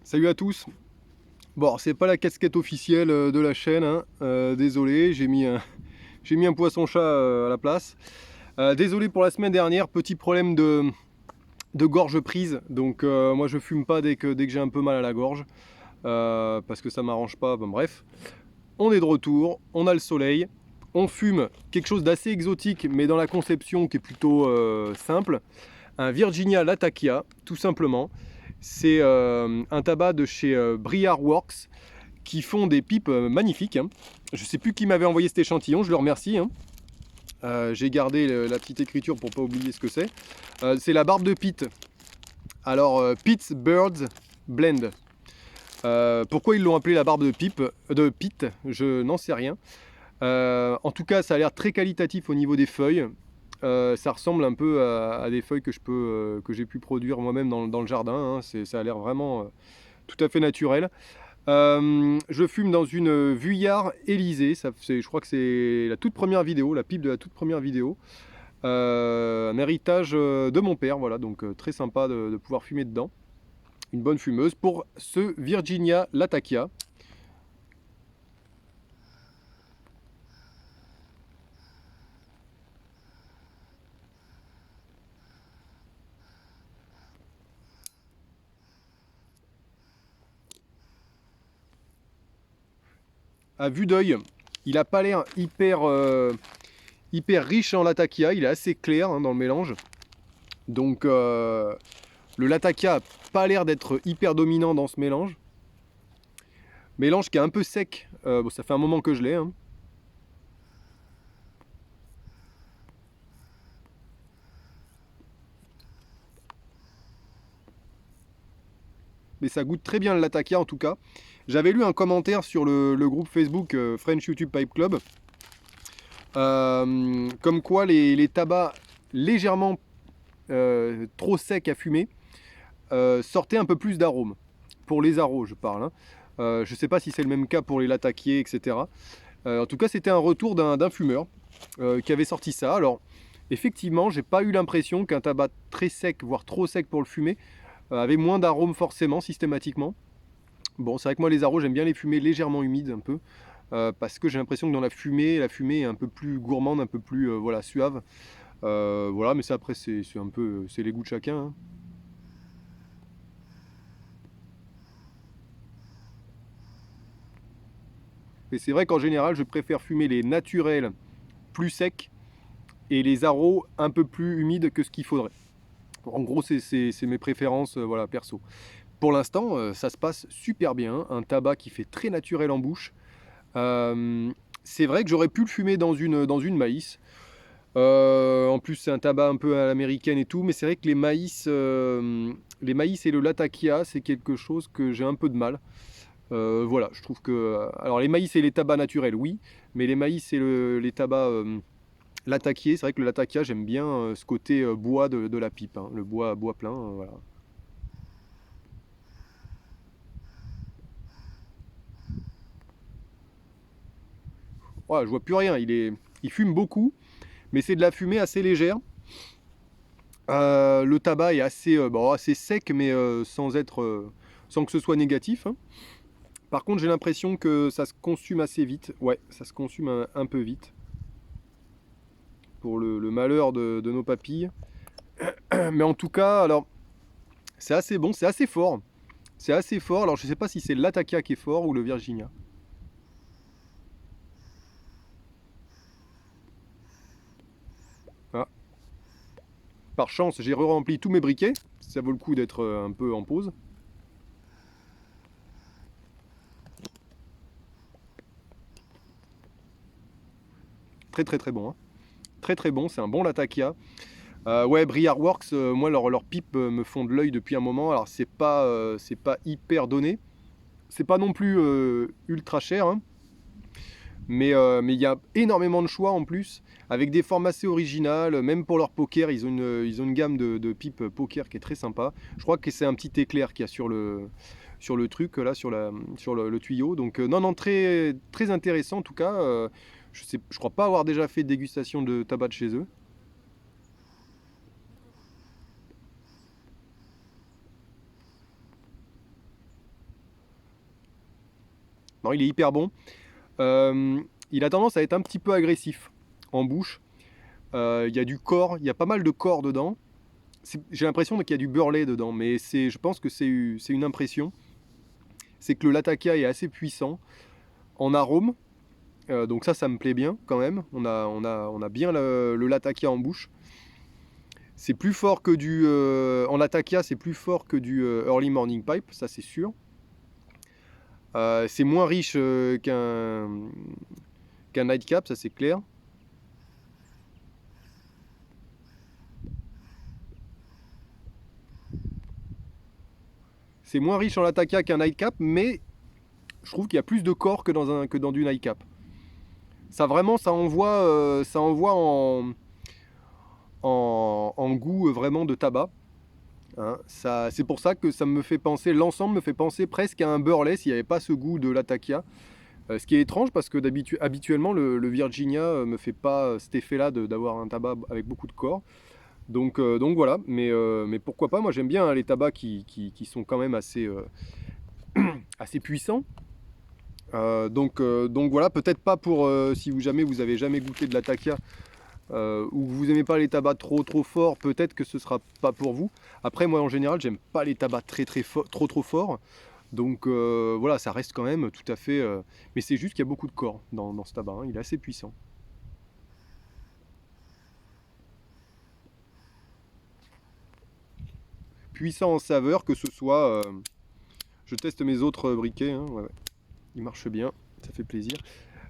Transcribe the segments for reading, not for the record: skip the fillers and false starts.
Salut à tous. Bon, c'est pas la casquette officielle de la chaîne, hein. Désolé, j'ai mis un poisson-chat à la place. Désolé pour la semaine dernière, petit problème de gorge prise. Donc moi je fume pas dès que j'ai un peu mal à la gorge. Parce que ça m'arrange pas. Bon, bref, on est de retour, on a le soleil. On fume quelque chose d'assez exotique, mais dans la conception qui est plutôt simple. Un Virginia Latakia, tout simplement. C'est un tabac de chez Briar Works qui font des pipes magnifiques, hein. Je sais plus qui m'avait envoyé cet échantillon, je le remercie, hein. J'ai gardé la petite écriture pour pas oublier ce que c'est. C'est la barbe de Pete. Alors, Pete's Birds Blend. Pourquoi ils l'ont appelé la barbe de Pete, je n'en sais rien. En tout cas, ça a l'air très qualitatif au niveau des feuilles. Ça ressemble un peu à des feuilles que j'ai pu produire moi-même dans le jardin, hein. Ça a l'air vraiment tout à fait naturel. Je fume dans une Vuillard Élysée. Je crois que c'est la toute première vidéo, la pipe de la toute première vidéo. Un héritage de mon père, voilà, donc très sympa de pouvoir fumer dedans. Une bonne fumeuse pour ce Virginia Latakia. À vue d'œil, il n'a pas l'air hyper riche en Latakia, il est assez clair, hein, dans le mélange. Donc le Latakia n'a pas l'air d'être hyper dominant dans ce mélange. Mélange qui est un peu sec. Bon, ça fait un moment que je l'ai, hein. Mais ça goûte très bien le Latakia en tout cas. J'avais lu un commentaire sur le groupe Facebook French YouTube Pipe Club. Comme quoi les tabacs légèrement trop secs à fumer sortaient un peu plus d'arômes. Pour les arômes, je parle, hein. Je ne sais pas si c'est le même cas pour les latakiers, etc. En tout cas, c'était un retour d'un fumeur qui avait sorti ça. Alors, effectivement, j'ai pas eu l'impression qu'un tabac très sec, voire trop sec pour le fumer, avait moins d'arômes forcément, systématiquement. Bon, c'est vrai que moi, les arômes, j'aime bien les fumer légèrement humides un peu. Parce que j'ai l'impression que dans la fumée est un peu plus gourmande, un peu plus voilà, suave. Voilà, mais ça après c'est un peu c'est les goûts de chacun, hein. Mais c'est vrai qu'en général, je préfère fumer les naturels plus secs et les arômes un peu plus humides que ce qu'il faudrait. En gros, c'est mes préférences voilà, perso. Pour l'instant, ça se passe super bien. Un tabac qui fait très naturel en bouche. C'est vrai que j'aurais pu le fumer dans une maïs. En plus, c'est un tabac un peu à l'américaine et tout, mais c'est vrai que les maïs et le latakia, c'est quelque chose que j'ai un peu de mal. Voilà, je trouve que. Alors, les maïs et les tabacs naturels, oui, mais les maïs et les tabacs latakiés, c'est vrai que le latakia, j'aime bien ce côté bois de la pipe, hein, le bois plein, voilà. Ouais, je vois plus rien, il fume beaucoup, mais c'est de la fumée assez légère. Le tabac est assez sec, mais sans que ce soit négatif, hein. Par contre, j'ai l'impression que ça se consume assez vite. Ouais, ça se consume un peu vite. Pour le malheur de nos papilles. Mais en tout cas, alors, c'est assez bon, c'est assez fort. C'est assez fort. Alors, je sais pas si c'est l'Atakia qui est fort ou le Virginia. Ah. Par chance, j'ai re-rempli tous mes briquets. Ça vaut le coup d'être un peu en pause. Très très très bon, hein. Très très bon, c'est un bon Latakia. Ouais, Briar Works, moi leurs pipes me font de l'œil depuis un moment. Alors c'est pas hyper donné. C'est pas non plus ultra cher, hein. Mais il y a énormément de choix en plus, avec des formes assez originales. Même pour leur poker, ils ont une gamme de pipes poker qui est très sympa. Je crois que c'est un petit éclair qu'il y a sur le truc, là, sur le tuyau. Donc non, non, très, très intéressant en tout cas. Je crois pas avoir déjà fait de dégustation de tabac de chez eux. Non, il est hyper bon. Il a tendance à être un petit peu agressif en bouche. Il y a du corps, il y a pas mal de corps dedans. J'ai l'impression qu'il y a du beurre lait dedans, mais je pense que c'est une impression. C'est que le Latakia est assez puissant en arôme. Donc ça me plaît bien quand même. On a bien le Latakia en bouche. C'est plus fort que en Latakia, c'est plus fort que du Early Morning Pipe, ça c'est sûr. C'est moins riche qu'un Nightcap, ça c'est clair. C'est moins riche en Latakia qu'un Nightcap, mais je trouve qu'il y a plus de corps que dans du Nightcap. Ça vraiment, ça envoie en goût vraiment de tabac. Hein. C'est pour ça que ça me fait penser, l'ensemble me fait penser presque à un beurre lait s'il n'y avait pas ce goût de Latakia. Ce qui est étrange parce que habituellement le Virginia me fait pas cet effet-là d'avoir un tabac avec beaucoup de corps. Donc voilà, mais pourquoi pas, moi j'aime bien hein, les tabacs qui sont quand même assez, assez puissants. Donc voilà, peut-être pas pour si jamais vous avez jamais goûté de Latakia ou que vous aimez pas les tabacs trop forts, peut-être que ce sera pas pour vous. Après moi en général j'aime pas les tabacs trop forts. Donc voilà, ça reste quand même tout à fait... mais c'est juste qu'il y a beaucoup de corps dans ce tabac, hein, il est assez puissant. Puissant en saveur, que ce soit... je teste mes autres briquets, hein, ouais. Il marche bien, ça fait plaisir.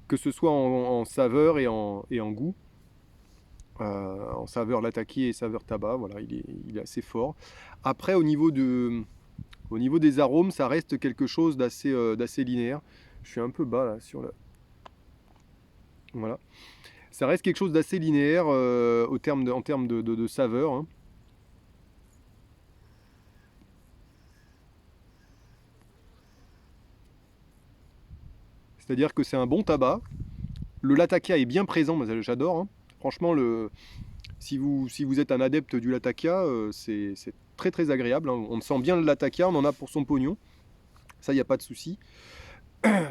Que ce soit en saveur et en goût. En saveur Latakia et saveur tabac, voilà, il est assez fort. Après au niveau des arômes, ça reste quelque chose d'assez linéaire. Je suis un peu bas là sur la... Voilà. Ça reste quelque chose d'assez linéaire en termes de saveur. Hein. C'est-à-dire que c'est un bon tabac. Le Latakia est bien présent, j'adore. Hein. Franchement, si vous êtes un adepte du Latakia, c'est très agréable. Hein. On sent bien le Latakia, on en a pour son pognon. Ça, il n'y a pas de souci.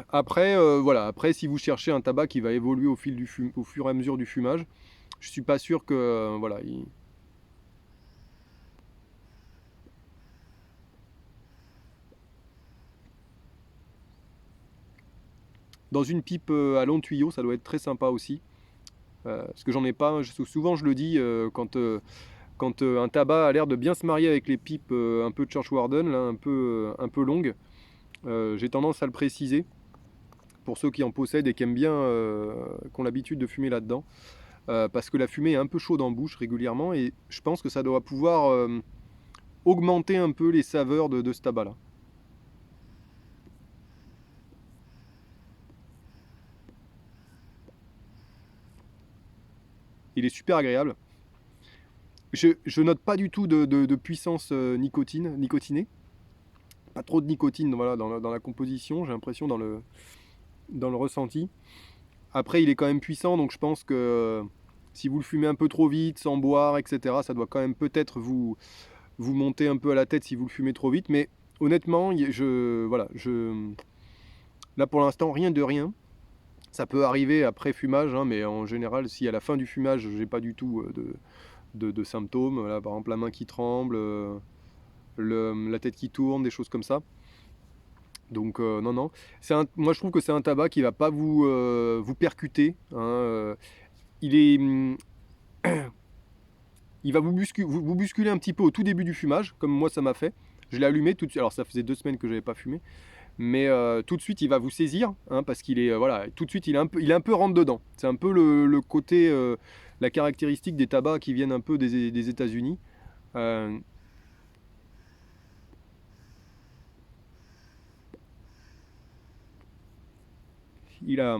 Après, voilà. Après, si vous cherchez un tabac qui va évoluer au fur et à mesure du fumage, je suis pas sûr que voilà. Dans une pipe à long tuyau, ça doit être très sympa aussi. Parce que j'en ai pas. Souvent, je le dis quand un tabac a l'air de bien se marier avec les pipes un peu Churchwarden, là, un peu longues. J'ai tendance à le préciser pour ceux qui en possèdent et qui aiment bien, qui ont l'habitude de fumer là-dedans. Parce que la fumée est un peu chaude en bouche régulièrement et je pense que ça doit pouvoir augmenter un peu les saveurs de ce tabac là. Il est super agréable. Je note pas du tout de puissance nicotinée. Pas trop de nicotine voilà, dans la composition, j'ai l'impression dans le ressenti. Après il est quand même puissant donc je pense que si vous le fumez un peu trop vite, sans boire, etc., ça doit quand même peut-être vous monter un peu à la tête si vous le fumez trop vite. Mais honnêtement, là pour l'instant, rien de rien. Ça peut arriver après fumage, hein, mais en général, si à la fin du fumage, j'ai pas du tout de symptômes, là, par exemple la main qui tremble, la tête qui tourne, des choses comme ça. Donc non. Moi je trouve que c'est un tabac qui va pas vous percuter. Hein, il est... il va vous bousculer un petit peu au tout début du fumage, comme moi ça m'a fait. Je l'ai allumé tout de suite, alors ça faisait 2 semaines que j'avais pas fumé, mais tout de suite il va vous saisir, hein, parce qu'il est, voilà, tout de suite il est un peu rentre dedans. C'est un peu le côté, la caractéristique des tabacs qui viennent un peu des États-Unis. Il a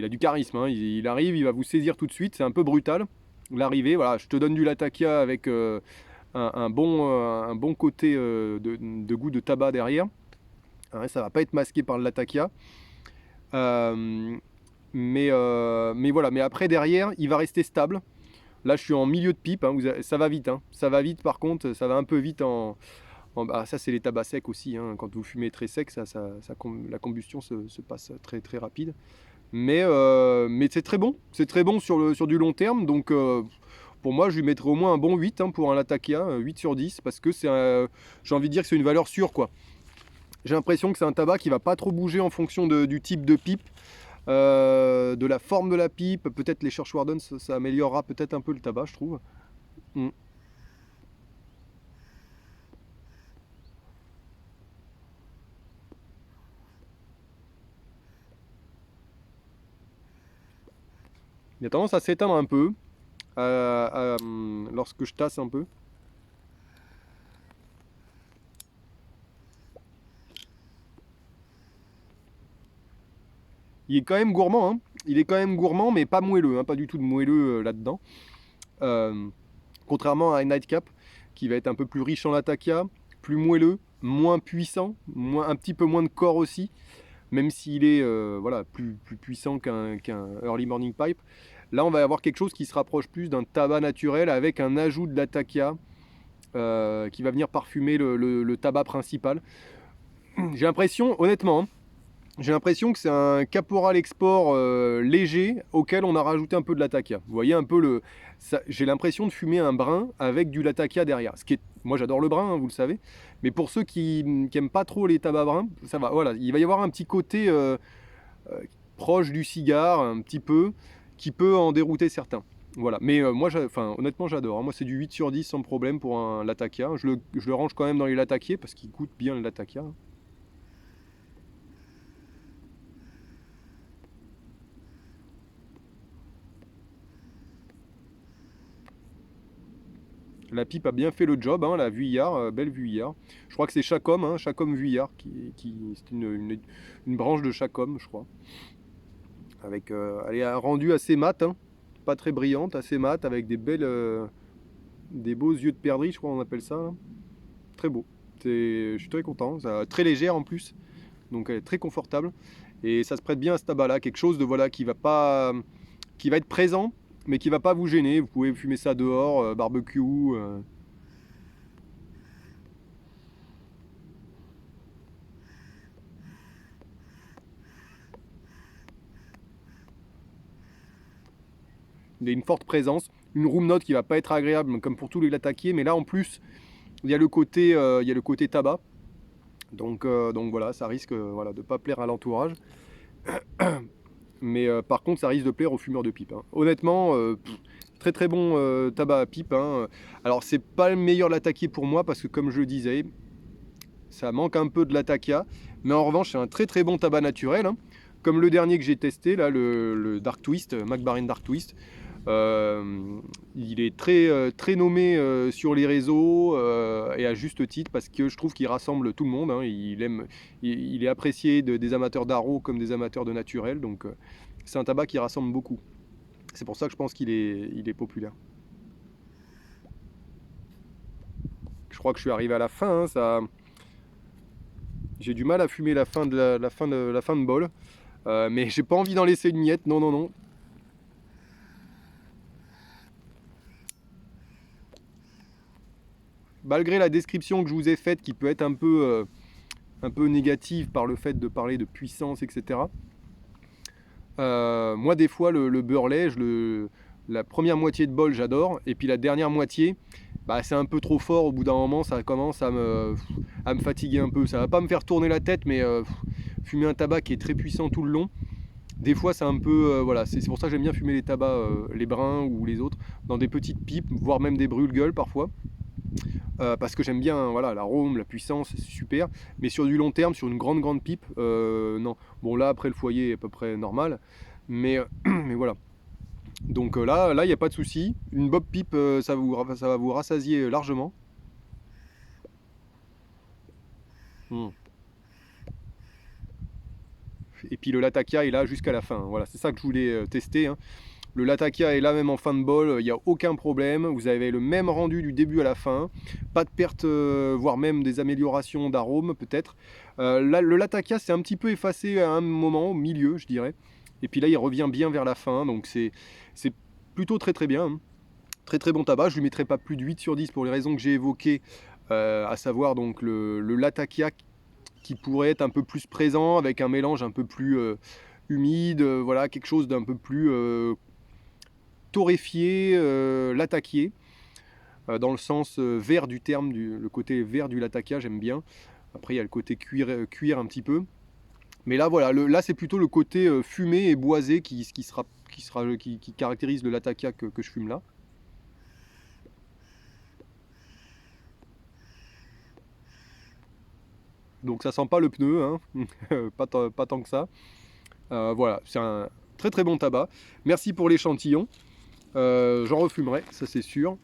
du charisme, hein. Il arrive, il va vous saisir tout de suite, c'est un peu brutal. L'arrivée, voilà, je te donne du Latakia avec un bon côté de goût de tabac derrière. Hein, ça va pas être masqué par le Latakia. Mais voilà, mais après derrière, il va rester stable. Là, je suis en milieu de pipe, hein, ça va vite. Hein. Ça va vite, par contre, ça va un peu vite Bah, ça c'est les tabacs secs aussi, hein. Quand vous fumez très sec, la combustion se passe très très rapide. Mais c'est très bon sur du long terme. Donc pour moi, je lui mettrais au moins un bon 8 hein, pour un Latakia, 8 sur 10, parce que j'ai envie de dire que c'est une valeur sûre, quoi. J'ai l'impression que c'est un tabac qui va pas trop bouger en fonction du type de pipe, de la forme de la pipe. Peut-être les Churchwarden, ça améliorera peut-être un peu le tabac, je trouve. Mm. Il a tendance à s'éteindre un peu lorsque je tasse un peu. Il est quand même gourmand, hein. Il est quand même gourmand, mais pas moelleux, hein. Pas du tout de moelleux là-dedans. Contrairement à un Nightcap, qui va être un peu plus riche en Latakia, plus moelleux, moins puissant, un petit peu moins de corps aussi, même s'il est voilà, plus puissant qu'un Early Morning Pipe. Là, on va avoir quelque chose qui se rapproche plus d'un tabac naturel avec un ajout de Latakia qui va venir parfumer le tabac principal. J'ai l'impression, honnêtement, hein, j'ai l'impression que c'est un Caporal Export léger auquel on a rajouté un peu de Latakia. Vous voyez un peu j'ai l'impression de fumer un brun avec du Latakia derrière. Moi j'adore le brun, hein, vous le savez. Mais pour ceux qui n'aiment pas trop les tabacs bruns, ça va. Voilà, il va y avoir un petit côté proche du cigare, un petit peu, qui peut en dérouter certains. Voilà. Mais moi, honnêtement, j'adore, hein. Moi, c'est du 8 sur 10 sans problème pour un Latakia. Je le range quand même dans les Latakiers parce qu'il goûte bien le Latakia. La pipe a bien fait le job, hein, la Vuillard, belle Vuillard. Je crois que c'est Chacom, hein, Chacom Vuillard, c'est une branche de Chacom, je crois. Elle est rendue assez mat, hein, pas très brillante, assez mat, avec des beaux yeux de perdrix, je crois qu'on appelle ça. Là. Très beau. Je suis très content, très légère en plus, donc elle est très confortable. Et ça se prête bien à ce tabac-là, quelque chose de voilà qui va être présent, mais qui va pas vous gêner. Vous pouvez fumer ça dehors, barbecue. Il y a une forte présence, une room note qui va pas être agréable comme pour tous les Latakiers, mais là en plus il y a le côté tabac. Donc voilà, ça risque voilà, de pas plaire à l'entourage. Mais par contre ça risque de plaire aux fumeurs de pipe, hein. Honnêtement, très très bon tabac à pipe, hein. Alors c'est pas le meilleur Latakier pour moi parce que comme je le disais, ça manque un peu de Latakia, mais en revanche c'est un très très bon tabac naturel, hein. Comme le dernier que j'ai testé, là, le Dark Twist, Mac Baren Dark Twist. Il est très nommé sur les réseaux et à juste titre parce que je trouve qu'il rassemble tout le monde, hein. Il est apprécié des amateurs d'aro comme des amateurs de naturel, donc c'est un tabac qui rassemble beaucoup. C'est pour ça que je pense qu'il est populaire. Je crois que je suis arrivé à la fin, hein, j'ai du mal à fumer la fin de bol, mais j'ai pas envie d'en laisser une miette, non non non. Malgré la description que je vous ai faite, qui peut être un peu négative par le fait de parler de puissance, etc. Moi, des fois, le beurre lait, la première moitié de bol, j'adore. Et puis la dernière moitié, bah, c'est un peu trop fort. Au bout d'un moment, ça commence à me fatiguer un peu. Ça va pas me faire tourner la tête, mais fumer un tabac qui est très puissant tout le long, des fois, c'est un peu... voilà, c'est pour ça que j'aime bien fumer les tabacs, les bruns ou les autres, dans des petites pipes, voire même des brûle-gueules parfois. Parce que j'aime bien voilà, l'arôme, la puissance, c'est super. Mais sur du long terme, sur une grande pipe, non. Bon là après le foyer est à peu près normal, mais, mais voilà. Donc là il n'y a pas de souci. Une bob pipe, ça va vous rassasier largement. Et puis le Latakia est là jusqu'à la fin. Voilà, c'est ça que je voulais tester, hein. Le Latakia est là même en fin de bol, il n'y a aucun problème. Vous avez le même rendu du début à la fin. Pas de perte, voire même des améliorations d'arôme peut-être. Le Latakia s'est un petit peu effacé à un moment, au milieu je dirais. Et puis là il revient bien vers la fin, donc c'est plutôt très très bien, hein. Très très bon tabac, je lui mettrai pas plus de 8 sur 10 pour les raisons que j'ai évoquées à savoir donc le latakia qui pourrait être un peu plus présent avec un mélange un peu plus humide, voilà, quelque chose d'un peu plus torréfié, latakié, dans le sens vert du terme, le côté vert du latakia, j'aime bien. Après, il y a le côté cuir un petit peu. Mais là, voilà, là c'est plutôt le côté fumé et boisé qui caractérise le latakia que je fume là. Donc ça sent pas le pneu, hein. Pas tant que ça. Voilà, c'est un très très bon tabac. Merci pour l'échantillon. J'en refumerai, ça c'est sûr.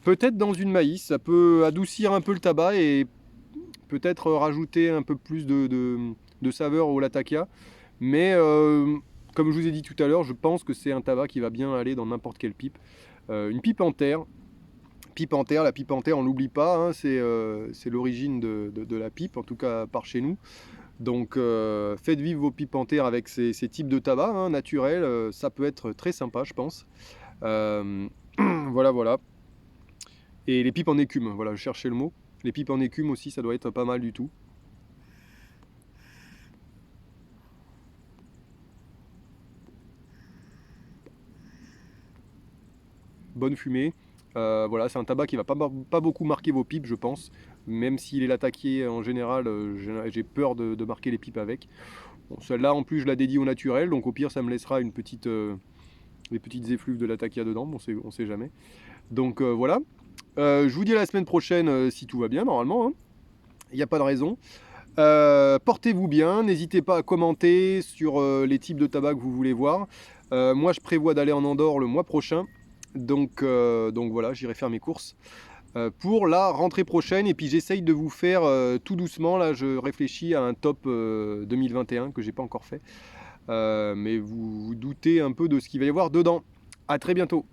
Peut-être dans une maïs, ça peut adoucir un peu le tabac et peut-être rajouter un peu plus de saveur au latakia. Mais comme je vous ai dit tout à l'heure, je pense que c'est un tabac qui va bien aller dans n'importe quelle pipe. Une pipe en terre. La pipe en terre, on l'oublie pas, hein, c'est l'origine de la pipe, en tout cas par chez nous. Donc faites vivre vos pipes en terre avec ces types de tabac hein, naturels, ça peut être très sympa je pense. Voilà, voilà. Et les pipes en écume, voilà, je cherchais le mot. Les pipes en écume aussi, ça doit être pas mal du tout. Bonne fumée. Voilà, c'est un tabac qui va pas beaucoup marquer vos pipes, je pense. Même s'il est l'attaqué en général, j'ai peur de marquer les pipes avec. Bon, celle-là, en plus, je la dédie au naturel, donc au pire, ça me laissera des petites effluves de l'attaquia dedans, on sait jamais. Donc voilà. Je vous dis à la semaine prochaine si tout va bien, normalement. Hein. Il n'y a pas de raison. Portez-vous bien, n'hésitez pas à commenter sur les types de tabac que vous voulez voir. Moi, je prévois d'aller en Andorre le mois prochain. Donc voilà, j'irai faire mes courses pour la rentrée prochaine. Et puis j'essaye de vous faire tout doucement. Là, je réfléchis à un top 2021 que j'ai pas encore fait. Mais vous doutez un peu de ce qu'il va y avoir dedans. À très bientôt.